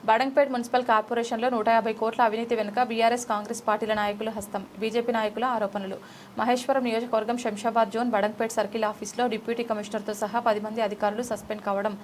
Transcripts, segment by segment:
Badangpet municipal కార్పొరేషన్లో 150 కోట్ల అవినీతి వెనుక బీఆర్ఎస్ కాంగ్రెస్ పార్టీల నాయకుల హస్తం. బీజేపీ నాయకుల ఆరోపణలు. మహేశ్వరం నియోజకవర్గం శంషాబాద్ జోన్ బడంగ్పేట్ సర్కిల్ ఆఫీసులో డిప్యూటీ కమిషనర్తో సహా 10 మంది అధికారులు సస్పెండ్ కావడం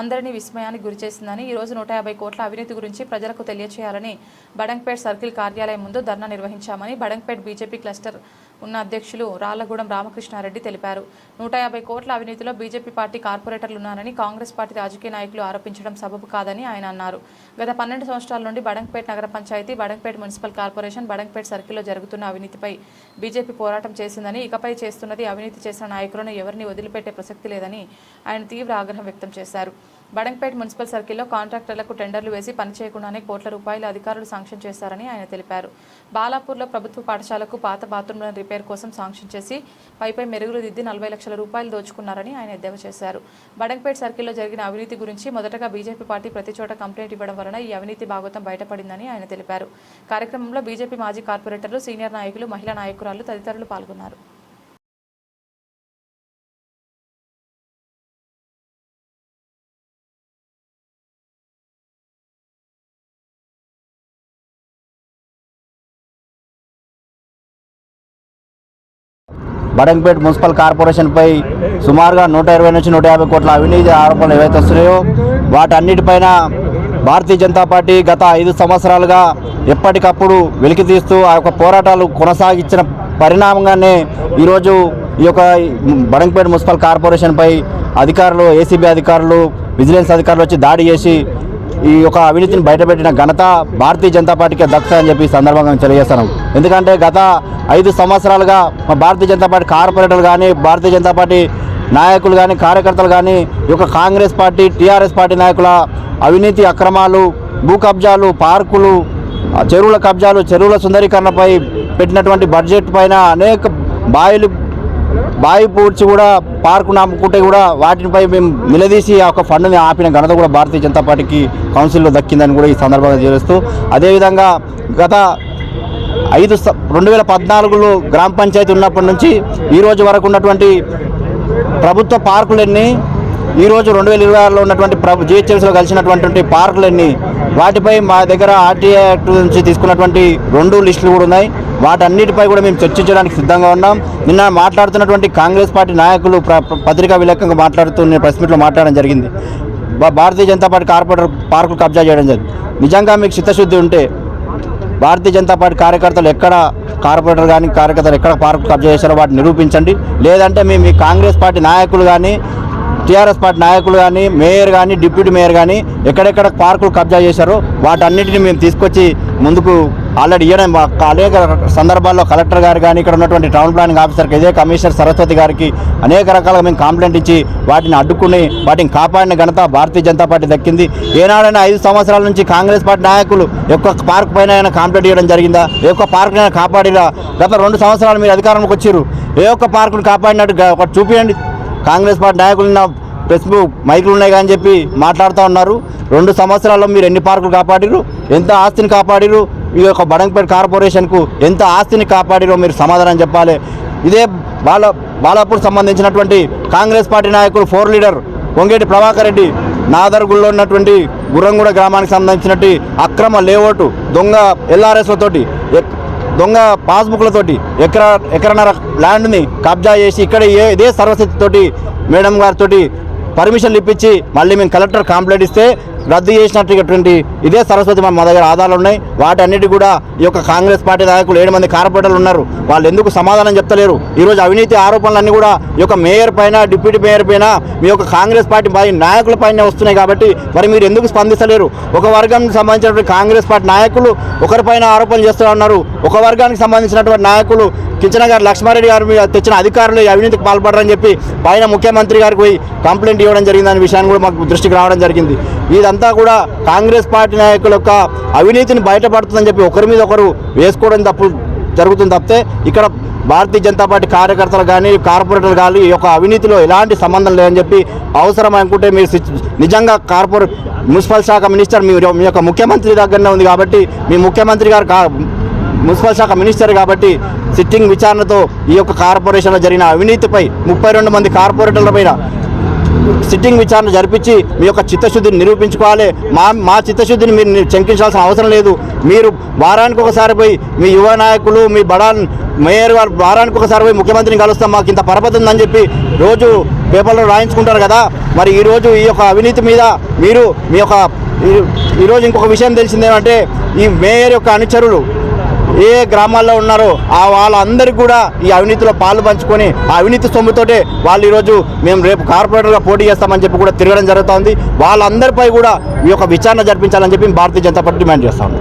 అందరినీ విస్మయానికి గురిచేసిందని, ఈ రోజు 150 కోట్ల అవినీతి గురించి ప్రజలకు తెలియచేయాలని బడంగ్పేట్ సర్కిల్ కార్యాలయం ముందు ధర్నా నిర్వహించామని బడంగ్పేట్ బీజేపీ క్లస్టర్ ఉన్న అధ్యక్షులు రాళ్లగూడెం రామకృష్ణారెడ్డి తెలిపారు. 150 కోట్ల అవినీతిలో బీజేపీ పార్టీ కార్పొరేటర్లు ఉన్నారని కాంగ్రెస్ పార్టీ రాజకీయ నాయకులు ఆరోపించడం సబబు కాదని ఆయన అన్నారు. గత 12 సంవత్సరాల నుండి బడంగ్పేట్ నగర పంచాయతీ, బడంగ్పేట్ మున్సిపల్ కార్పొరేషన్, బడంగ్పేట్ సర్కిల్లో జరుగుతున్న అవినీతిపై బీజేపీ పోరాటం చేసిందని, ఇకపై చేస్తున్నది అవినీతి చేసిన నాయకులను ఎవరిని వదిలిపెట్టే ప్రసక్తి లేదని ఆయన తీవ్ర ఆగ్రహం వ్యక్తం చేశారు. బడంగ్పేట్ మున్సిపల్ సర్కిల్లో కాంట్రాక్టర్లకు టెండర్లు వేసి పనిచేయకుండానే కోట్ల రూపాయల అధికారులు శాంక్షన్ చేశారని ఆయన తెలిపారు. బాలాపూర్లో ప్రభుత్వ పాఠశాలకు పాత బాత్రూంల రిపేర్ కోసం శాంక్షన్ చేసి పై మెరుగులు దిద్ది 40 లక్షల రూపాయలు దోచుకున్నారని ఆయన ఎద్దేవా చేశారు. బడంగ్పేట్ సర్కిల్లో జరిగిన అవినీతి గురించి మొదటగా బీజేపీ పార్టీ ప్రతి చోట కంప్లైంట్ ఇవ్వడం వలన ఈ అవినీతి భాగోతం బయటపడిందని ఆయన తెలిపారు. కార్యక్రమంలో బీజేపీ మాజీ కార్పొరేటర్లు, సీనియర్ నాయకులు, మహిళా నాయకురాలు తదితరులు పాల్గొన్నారు. బడంగ్పేట్ మున్సిపల్ కార్పొరేషన్పై సుమారుగా 120 నుంచి 150 కోట్ల అవినీతి ఆరోపణలు ఏవైతే వస్తున్నాయో వాటన్నిటిపైన భారతీయ జనతా పార్టీ గత 5 సంవత్సరాలుగా ఎప్పటికప్పుడు వెలికి తీస్తూ ఆ యొక్క పోరాటాలు కొనసాగించిన పరిణామంగానే ఈరోజు ఈ యొక్క బడంగ్పేట్ మున్సిపల్ కార్పొరేషన్పై అధికారులు, ఏసీబీ అధికారులు, విజిలెన్స్ అధికారులు వచ్చి దాడి చేసి ఈ యొక్క అవినీతిని బయటపెట్టిన ఘనత భారతీయ జనతా పార్టీకి దక్కుతుందని చెప్పి సందర్భంగా తెలియజేస్తున్నాం. ఎందుకంటే గత 5 సంవత్సరాలుగా భారతీయ జనతా పార్టీ కార్పొరేటర్లు కానీ, భారతీయ జనతా పార్టీ నాయకులు కానీ, కార్యకర్తలు కానీ ఈ యొక్క కాంగ్రెస్ పార్టీ, టీఆర్ఎస్ పార్టీ నాయకుల అవినీతి అక్రమాలు, భూ కబ్జాలు, పార్కులు, చెరువుల కబ్జాలు, చెరువుల సుందరీకరణపై పెట్టినటువంటి బడ్జెట్ పైన అనేక బావి పూడ్చి కూడా పార్కు నమ్ముకుంటే కూడా వాటిపై మేము నిలదీసి ఆ యొక్క ఫండ్ని ఆపిన ఘనత కూడా భారతీయ జనతా పార్టీకి కౌన్సిల్లో దక్కిందని కూడా ఈ సందర్భంగా చేస్తూ, అదేవిధంగా గత 2014లో గ్రామ పంచాయతీ ఉన్నప్పటి నుంచి ఈరోజు వరకు ఉన్నటువంటి ప్రభుత్వ పార్కులన్నీ, ఈరోజు 2026లో ఉన్నటువంటి జిహెచ్ఎంసీలో కలిసినటువంటి పార్కులన్నీ, వాటిపై మా దగ్గర ఆర్టీఏ యాక్ట్ నుంచి తీసుకున్నటువంటి 2 లిస్టులు కూడా ఉన్నాయి. వాటన్నిటిపై కూడా మేము చర్చించడానికి సిద్ధంగా ఉన్నాం. నిన్న మాట్లాడుతున్నటువంటి కాంగ్రెస్ పార్టీ నాయకులు పత్రికా విలేకరుగా మాట్లాడుతూ ప్రెస్ మీట్లో మాట్లాడడం జరిగింది. భారతీయ జనతా పార్టీ కార్పొరేటర్ పార్కులు కబ్జా చేయడం జరిగింది. నిజంగా మీకు చిత్తశుద్ధి ఉంటే భారతీయ జనతా పార్టీ కార్యకర్తలు ఎక్కడ కార్పొరేటర్ కానీ కార్యకర్తలు ఎక్కడ పార్కులు కబ్జా చేశారో వాటిని నిరూపించండి. లేదంటే మేము మీ కాంగ్రెస్ పార్టీ నాయకులు కానీ, టీఆర్ఎస్ పార్టీ నాయకులు కానీ, మేయర్ కానీ, డిప్యూటీ మేయర్ కానీ ఎక్కడెక్కడ పార్కులు కబ్జా చేశారో వాటన్నిటిని మేము తీసుకొచ్చి ముందుకు ఆల్రెడీ ఇవ్వడం అనేక సందర్భాల్లో కలెక్టర్ గారు కానీ, ఇక్కడ ఉన్నటువంటి టౌన్ ప్లానింగ్ ఆఫీసర్కి, ఇదే కమిషనర్ సరస్వతి గారికి అనేక రకాలుగా మేము కంప్లైంట్ ఇచ్చి వాటిని అడ్డుకుని వాటిని కాపాడిన ఘనత భారతీయ జనతా పార్టీ దక్కింది. ఏనాడైనా 5 సంవత్సరాల నుంచి కాంగ్రెస్ పార్టీ నాయకులు ఒక్క పార్క్ పైన అయినా కంప్లైంట్ ఇవ్వడం జరిగిందా? ఏ ఒక్క పార్క్ అయినా కాపాడిరా? గత 2 సంవత్సరాలు మీరు అధికారంలోకి వచ్చారు, ఏ ఒక్క పార్కును కాపాడినట్టు ఒకటి చూపించండి. కాంగ్రెస్ పార్టీ నాయకులు ప్రెస్ మైకులు ఉన్నాయి కానీ చెప్పి మాట్లాడుతూ ఉన్నారు. 2 సంవత్సరాల్లో మీరు ఎన్ని పార్కులు కాపాడిరు? ఎంత ఆస్తిని కాపాడిరు? ఈ యొక్క బడంగ్పేట్ కార్పొరేషన్కు ఎంత ఆస్తిని కాపాడిరో మీరు సమాధానం చెప్పాలి. ఇదే బాలాపూర్ సంబంధించినటువంటి కాంగ్రెస్ పార్టీ నాయకులు 4 లీడర్ పొంగేటి ప్రభాకర్ రెడ్డి నాదర్గుల్లో ఉన్నటువంటి గుర్రంగూడ గ్రామానికి సంబంధించినట్టు అక్రమ లేఅవుట్, దొంగ ఎల్ఆర్ఎస్లతోటి, దొంగ పాస్బుక్లతోటి ఎకరన్నర ల్యాండ్ని కబ్జా చేసి ఇక్కడ ఇదే సర్వశక్తితోటి మేడం గారితో పర్మిషన్లు ఇప్పించి మళ్ళీ మేము కలెక్టర్ కంప్లైంట్ ఇస్తే రద్దు చేసినటువంటి ఇదే సరస్వతి మా దగ్గర ఆధారాలు ఉన్నాయి. వాటన్నిటి కూడా ఈ యొక్క కాంగ్రెస్ పార్టీ నాయకులు 7 మంది కార్పొరేటర్లు ఉన్నారు, వాళ్ళు ఎందుకు సమాధానం చెప్తలేరు? ఈరోజు అవినీతి ఆరోపణలన్నీ కూడా ఈ యొక్క మేయర్ పైన, డిప్యూటీ మేయర్ పైన, మీ యొక్క కాంగ్రెస్ పార్టీ నాయకుల పైన వస్తున్నాయి. కాబట్టి మరి మీరు ఎందుకు స్పందిస్తలేరు? ఒక వర్గానికి సంబంధించినటువంటి కాంగ్రెస్ పార్టీ నాయకులు ఒకరిపైన ఆరోపణలు చేస్తూ ఉన్నారు, ఒక వర్గానికి సంబంధించినటువంటి నాయకులు కించన గారు, లక్ష్మారెడ్డి గారు తెచ్చిన అధికారులు అవినీతికి పాల్పడరని చెప్పి పైన ముఖ్యమంత్రి గారికి పోయి కంప్లైంట్ ఇవ్వడం జరిగిందనే విషయాన్ని కూడా మాకు దృష్టికి రావడం జరిగింది. ఇదంతా కూడా కాంగ్రెస్ పార్టీ నాయకుల యొక్క అవినీతిని బయటపడుతుందని చెప్పి ఒకరి మీద ఒకరు వేసుకోవడం జరుగుతుంది తప్పితే ఇక్కడ భారతీయ జనతా పార్టీ కార్యకర్తలు కానీ, కార్పొరేటర్లు కానీ ఈ యొక్క అవినీతిలో ఎలాంటి సంబంధం లేదని చెప్పి అవసరం అనుకుంటే మీరు నిజంగా మున్సిపల్ శాఖ మినిస్టర్ మీ యొక్క ముఖ్యమంత్రి దగ్గరనే ఉంది కాబట్టి, మీ ముఖ్యమంత్రి గారు మున్సిపల్ శాఖ మినిస్టర్ కాబట్టి సిట్టింగ్ విచారణతో ఈ యొక్క కార్పొరేషన్లో జరిగిన అవినీతిపై 32 మంది కార్పొరేటర్ల పైన సిట్టింగ్ విచారణ జరిపించి మీ యొక్క చిత్తశుద్ధిని నిరూపించుకోవాలి. మా చిత్తశుద్ధిని మీరు శంకించాల్సిన అవసరం లేదు. మీరు వారానికి ఒకసారి పోయి మీ యువ నాయకులు మీ బడాన్ మేయర్ గారు వారానికి ఒకసారి పోయి ముఖ్యమంత్రిని కలుస్తాం, మాకు ఇంత పరపతి ఉందని చెప్పి రోజు పేపర్లో రాయించుకుంటారు కదా. మరి ఈరోజు ఈ యొక్క అవినీతి మీద మీరు మీ యొక్క ఈరోజు ఇంకొక విషయం తెలిసిందేమంటే ఈ మేయర్ యొక్క అనుచరులు ఏ గ్రామాల్లో ఉన్నారో వాళ్ళందరికీ కూడా ఈ అవినీతిలో పాలు పంచుకొని ఆ అవినీతి సొమ్ముతోటే వాళ్ళు ఈరోజు మేము రేపు కార్పొరేటర్గా పోటీ చేస్తామని చెప్పి కూడా తిరగడం జరుగుతుంది. వాళ్ళందరిపై కూడా ఈ యొక్క విచారణ జరిపించాలని చెప్పి భారతీయ జనతా పార్టీ డిమాండ్ చేస్తాము.